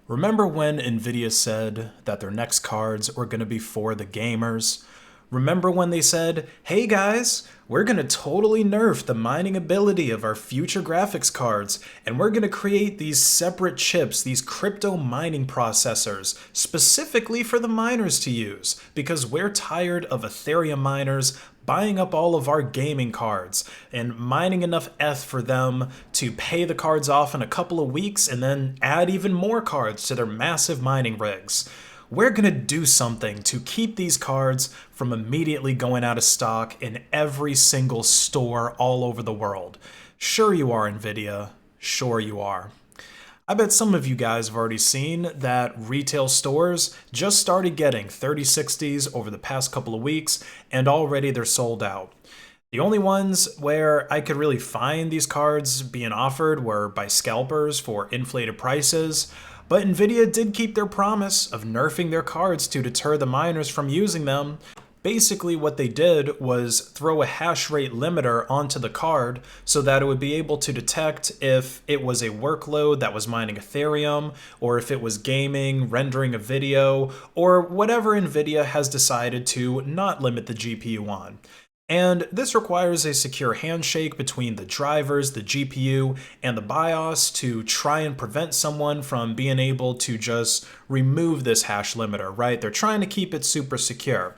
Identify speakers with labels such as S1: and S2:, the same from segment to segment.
S1: Remember when NVIDIA said that their next cards were going to be for the gamers? Remember when they said, hey guys, we're going to totally nerf the mining ability of our future graphics cards, and we're going to create these separate chips, these crypto mining processors, specifically for the miners to use, because we're tired of Ethereum miners buying up all of our gaming cards and mining enough ETH for them to pay the cards off in a couple of weeks and then add even more cards to their massive mining rigs. We're going to do something to keep these cards from immediately going out of stock in every single store all over the world. Sure you are, NVIDIA. Sure you are. I bet some of you guys have already seen that retail stores just started getting 3060s over the past couple of weeks, and already they're sold out. The only ones where I could really find these cards being offered were by scalpers for inflated prices, but NVIDIA did keep their promise of nerfing their cards to deter the miners from using them. Basically what they did was throw a hash rate limiter onto the card so that it would be able to detect if it was a workload that was mining Ethereum, or if it was gaming, rendering a video, or whatever NVIDIA has decided to not limit the GPU on. And this requires a secure handshake between the drivers, the GPU, and the BIOS to try and prevent someone from being able to just remove this hash limiter, right? They're trying to keep it super secure.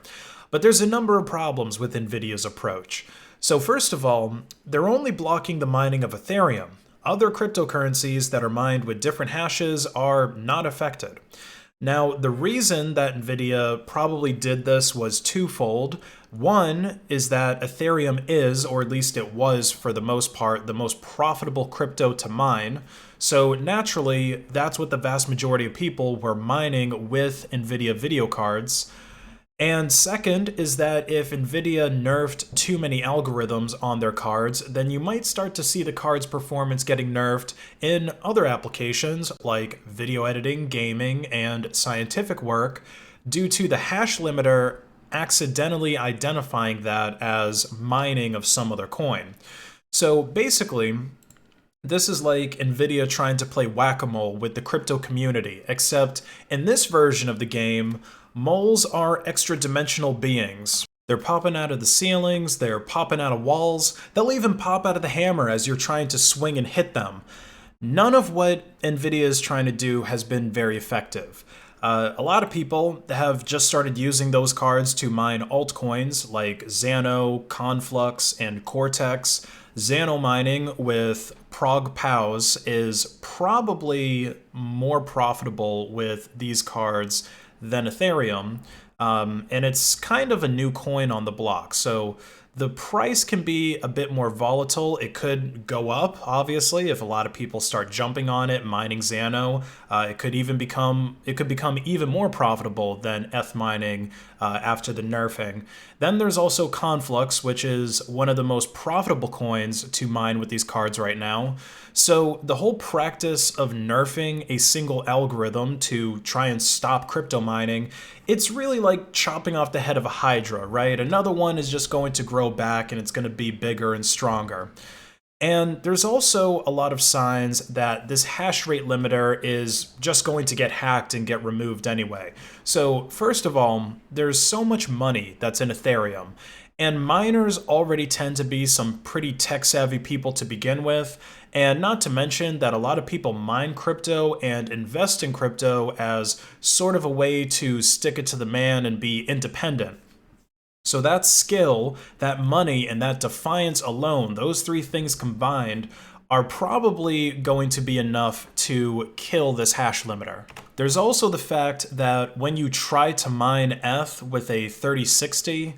S1: But there's a number of problems with NVIDIA's approach. So first of all, they're only blocking the mining of Ethereum. Other cryptocurrencies that are mined with different hashes are not affected. Now, the reason that NVIDIA probably did this was twofold. One is that Ethereum is, or at least it was for the most part, the most profitable crypto to mine. So naturally, that's what the vast majority of people were mining with NVIDIA video cards. And second is that if NVIDIA nerfed too many algorithms on their cards, then you might start to see the card's performance getting nerfed in other applications like video editing, gaming, and scientific work due to the hash limiter accidentally identifying that as mining of some other coin. So basically, this is like NVIDIA trying to play whack-a-mole with the crypto community, except in this version of the game, moles are extra-dimensional beings. They're popping out of the ceilings, they're popping out of walls, they'll even pop out of the hammer as you're trying to swing and hit them. None of what NVIDIA is trying to do has been very effective. A lot of people have just started using those cards to mine altcoins like Xano, Conflux, and Cortex. Xano mining with Prog POWs is probably more profitable with these cards than Ethereum, and it's kind of a new coin on the block. So the price can be a bit more volatile. It could go up, obviously, if a lot of people start jumping on it, mining Xano. It could become even more profitable than ETH mining after the nerfing. Then there's also Conflux, which is one of the most profitable coins to mine with these cards right now. So the whole practice of nerfing a single algorithm to try and stop crypto mining, it's really like chopping off the head of a hydra, right? Another one is just going to grow back and it's going to be bigger and stronger. And there's also a lot of signs that this hash rate limiter is just going to get hacked and get removed anyway. So first of all, there's so much money that's in Ethereum, and miners already tend to be some pretty tech-savvy people to begin with, and not to mention that a lot of people mine crypto and invest in crypto as sort of a way to stick it to the man and be independent. So that skill, that money, and that defiance alone, those three things combined, are probably going to be enough to kill this hash limiter. There's also the fact that when you try to mine ETH with a 3060,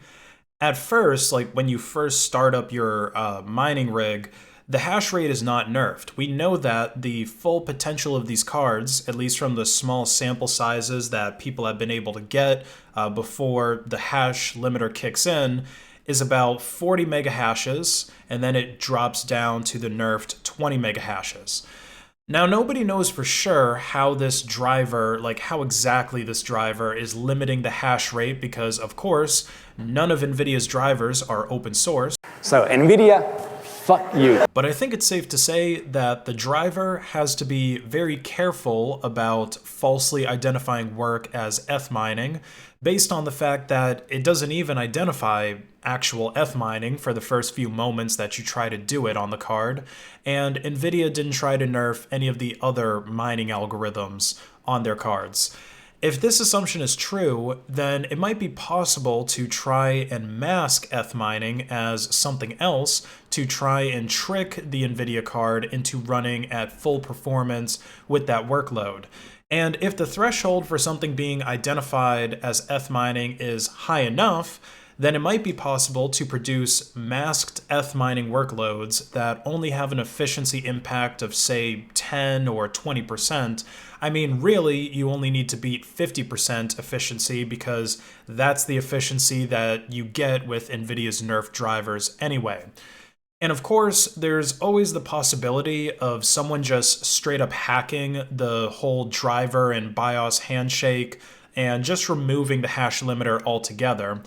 S1: at first, like when you first start up your mining rig, the hash rate is not nerfed. We know that the full potential of these cards, at least from the small sample sizes that people have been able to get before the hash limiter kicks in, is about 40 mega hashes, and then it drops down to the nerfed 20 mega hashes. Now, nobody knows for sure how this driver, like how exactly this driver is limiting the hash rate because, of course, none of NVIDIA's drivers are open source.
S2: So NVIDIA Fuck you.
S1: But I think it's safe to say that the driver has to be very careful about falsely identifying work as ETH mining, based on the fact that it doesn't even identify actual ETH mining for the first few moments that you try to do it on the card, and NVIDIA didn't try to nerf any of the other mining algorithms on their cards. If this assumption is true, then it might be possible to try and mask ETH mining as something else to try and trick the NVIDIA card into running at full performance with that workload. And if the threshold for something being identified as ETH mining is high enough, then it might be possible to produce masked ETH mining workloads that only have an efficiency impact of, say, 10 or 20%. I mean, really, you only need to beat 50% efficiency because that's the efficiency that you get with NVIDIA's nerf drivers anyway. And of course, there's always the possibility of someone just straight up hacking the whole driver and BIOS handshake and just removing the hash limiter altogether.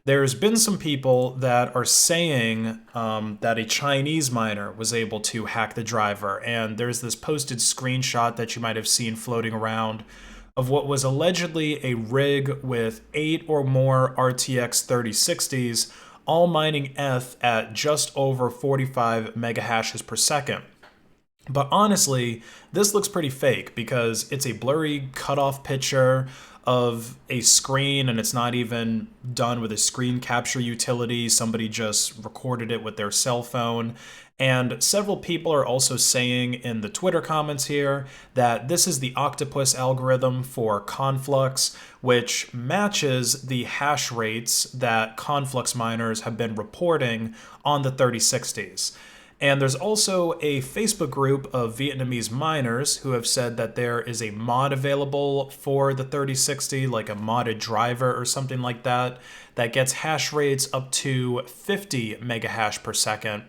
S1: There's been some people that are saying that a Chinese miner was able to hack the driver, and there's this posted screenshot that you might have seen floating around of what was allegedly a rig with 8 or more RTX 3060s, all mining ETH at just over 45 megahashes per second. But honestly, this looks pretty fake because it's a blurry cutoff picture of a screen, and it's not even done with a screen capture utility. Somebody just recorded it with their cell phone. And several people are also saying in the Twitter comments here that this is the Octopus algorithm for Conflux, which matches the hash rates that Conflux miners have been reporting on the 3060s. And there's also a Facebook group of Vietnamese miners who have said that there is a mod available for the 3060, like a modded driver or something like that, that gets hash rates up to 50 megahash per second.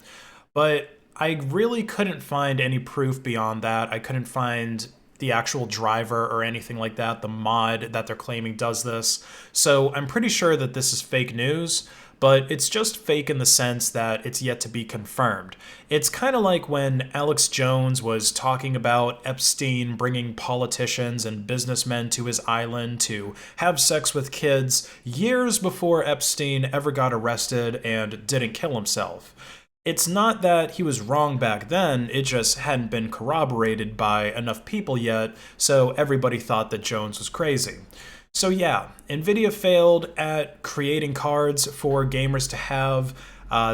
S1: But I really couldn't find any proof beyond that. I couldn't find the actual driver or anything like that, the mod that they're claiming does this. So I'm pretty sure that this is fake news, but it's just fake in the sense that it's yet to be confirmed. It's kind of like when Alex Jones was talking about Epstein bringing politicians and businessmen to his island to have sex with kids years before Epstein ever got arrested and didn't kill himself. It's not that he was wrong back then, it just hadn't been corroborated by enough people yet, so everybody thought that Jones was crazy. So yeah, NVIDIA failed at creating cards for gamers to have.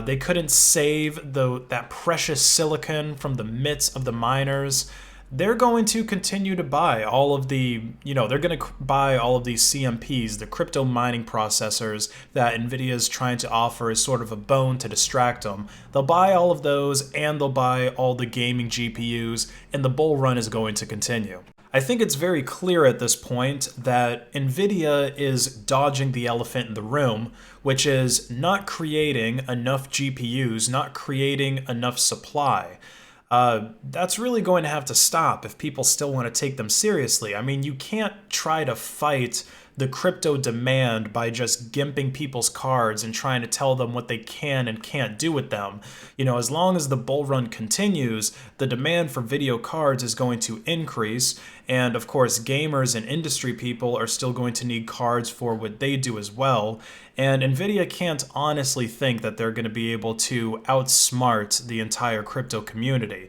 S1: They couldn't save that precious silicon from the mitts of the miners. They're going to continue to buy all of the, they're going to buy all of these CMPs, the crypto mining processors that NVIDIA is trying to offer as sort of a bone to distract them. They'll buy all of those, and they'll buy all the gaming GPUs, and the bull run is going to continue. I think it's very clear at this point that NVIDIA is dodging the elephant in the room, which is not creating enough GPUs, not creating enough supply. That's really going to have to stop if people still want to take them seriously. I mean, you can't try to fight the crypto demand by just gimping people's cards and trying to tell them what they can and can't do with them. As long as the bull run continues, the demand for video cards is going to increase. And of course, gamers and industry people are still going to need cards for what they do as well. And NVIDIA can't honestly think that they're going to be able to outsmart the entire crypto community.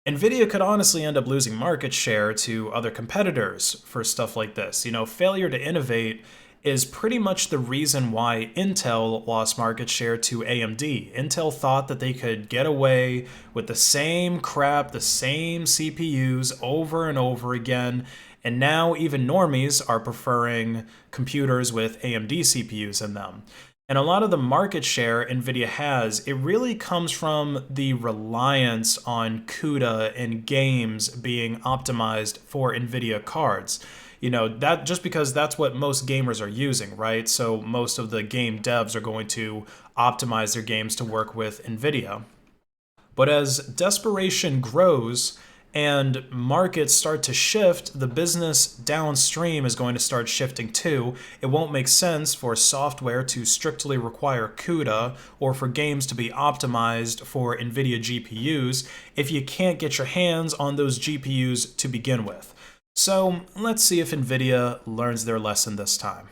S1: NVIDIA could honestly end up losing market share to other competitors for stuff like this. Failure to innovate is pretty much the reason why Intel lost market share to AMD. Intel thought that they could get away with the same crap, the same CPUs over and over again, and now even normies are preferring computers with AMD CPUs in them. And a lot of the market share NVIDIA has, it really comes from the reliance on CUDA and games being optimized for NVIDIA cards. That just because that's what most gamers are using, right? So most of the game devs are going to optimize their games to work with NVIDIA. But as desperation grows and markets start to shift, the business downstream is going to start shifting too. It won't make sense for software to strictly require CUDA or for games to be optimized for NVIDIA GPUs if you can't get your hands on those GPUs to begin with. So let's see if NVIDIA learns their lesson this time.